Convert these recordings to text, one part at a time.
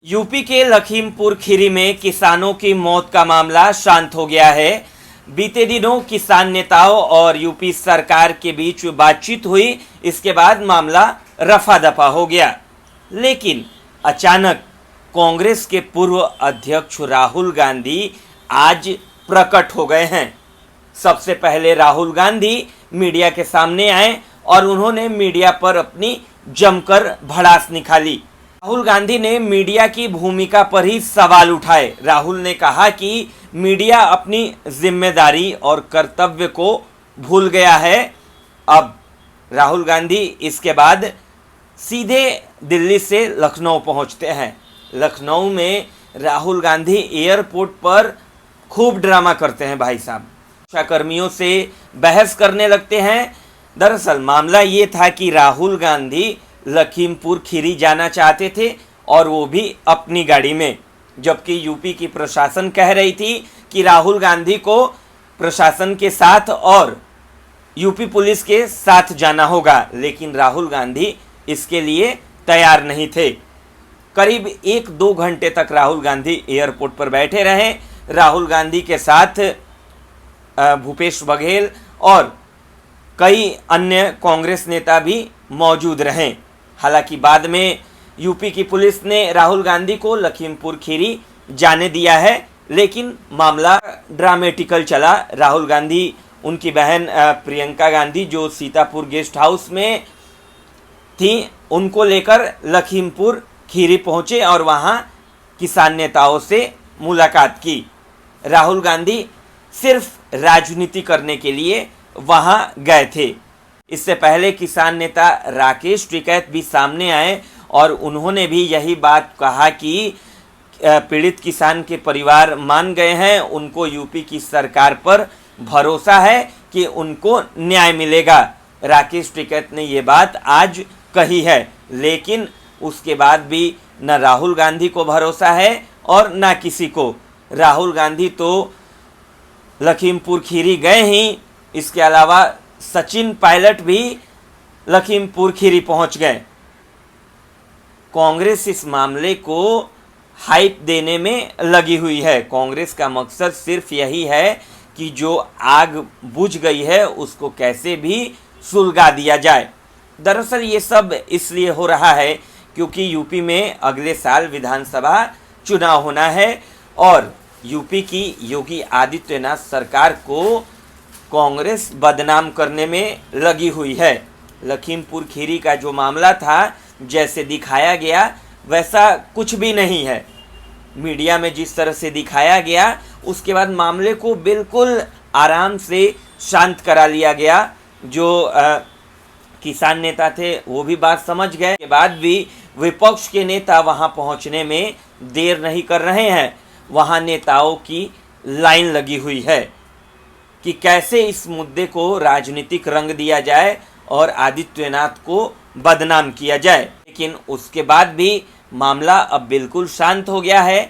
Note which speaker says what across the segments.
Speaker 1: UP के लखीमपुर खीरी में किसानों की मौत का मामला शांत हो गया है। बीते दिनों किसान नेताओं और यूपी सरकार के बीच बातचीत हुई। इसके बाद मामला रफा दफा हो गया, लेकिन अचानक कांग्रेस के पूर्व अध्यक्ष राहुल गांधी आज प्रकट हो गए हैं। सबसे पहले राहुल गांधी मीडिया के सामने आए और उन्होंने मीडिया पर अपनी जमकर भड़ास निकाली। राहुल गांधी ने मीडिया की भूमिका पर ही सवाल उठाए। राहुल ने कहा कि मीडिया अपनी जिम्मेदारी और कर्तव्य को भूल गया है। अब राहुल गांधी इसके बाद सीधे दिल्ली से लखनऊ पहुंचते हैं। लखनऊ में राहुल गांधी एयरपोर्ट पर खूब ड्रामा करते हैं। भाई साहब, सुरक्षाकर्मियों से बहस करने लगते हैं। दरअसल मामला ये था कि राहुल गांधी लखीमपुर खीरी जाना चाहते थे और वो भी अपनी गाड़ी में, जबकि यूपी की प्रशासन कह रही थी कि राहुल गांधी को प्रशासन के साथ और यूपी पुलिस के साथ जाना होगा, लेकिन राहुल गांधी इसके लिए तैयार नहीं थे। करीब 1-2 घंटे तक राहुल गांधी एयरपोर्ट पर बैठे रहे। राहुल गांधी के साथ भूपेश बघेल और कई अन्य कांग्रेस नेता भी मौजूद रहे। हालांकि बाद में यूपी की पुलिस ने राहुल गांधी को लखीमपुर खीरी जाने दिया है, लेकिन मामला ड्रामेटिकल चला। राहुल गांधी, उनकी बहन प्रियंका गांधी जो सीतापुर गेस्ट हाउस में थी, उनको लेकर लखीमपुर खीरी पहुंचे और वहां किसान नेताओं से मुलाकात की। राहुल गांधी सिर्फ राजनीति करने के लिए वहां गए थे। इससे पहले किसान नेता राकेश टिकैत भी सामने आए और उन्होंने भी यही बात कहा कि पीड़ित किसान के परिवार मान गए हैं, उनको यूपी की सरकार पर भरोसा है कि उनको न्याय मिलेगा। राकेश टिकैत ने ये बात आज कही है, लेकिन उसके बाद भी न राहुल गांधी को भरोसा है और न किसी को। राहुल गांधी तो लखीमपुर खीरी गए ही, इसके अलावा सचिन पायलट भी लखीमपुर खीरी पहुंच गए। कांग्रेस इस मामले को हाइप देने में लगी हुई है। कांग्रेस का मकसद सिर्फ यही है कि जो आग बुझ गई है उसको कैसे भी सुलगा दिया जाए। दरअसल ये सब इसलिए हो रहा है क्योंकि यूपी में अगले साल विधानसभा चुनाव होना है और यूपी की योगी आदित्यनाथ सरकार को कांग्रेस बदनाम करने में लगी हुई है। लखीमपुर खीरी का जो मामला था, जैसे दिखाया गया वैसा कुछ भी नहीं है। मीडिया में जिस तरह से दिखाया गया, उसके बाद मामले को बिल्कुल आराम से शांत करा लिया गया। जो किसान नेता थे वो भी बात समझ गए। के बाद भी विपक्ष के नेता वहां पहुंचने में देर नहीं कर रहे हैं। वहां नेताओं की लाइन लगी हुई है कि कैसे इस मुद्दे को राजनीतिक रंग दिया जाए और आदित्यनाथ को बदनाम किया जाए। लेकिन उसके बाद भी मामला अब बिल्कुल शांत हो गया है।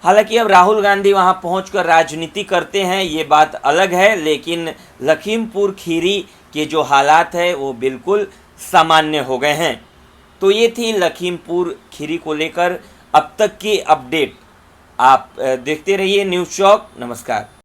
Speaker 1: हालांकि अब राहुल गांधी वहां पहुंचकर राजनीति करते हैं, ये बात अलग है, लेकिन लखीमपुर खीरी के जो हालात है वो बिल्कुल सामान्य हो गए हैं। तो ये थी लखीमपुर खीरी को लेकर अब तक की अपडेट। आप देखते रहिए न्यूज़ चौक। नमस्कार।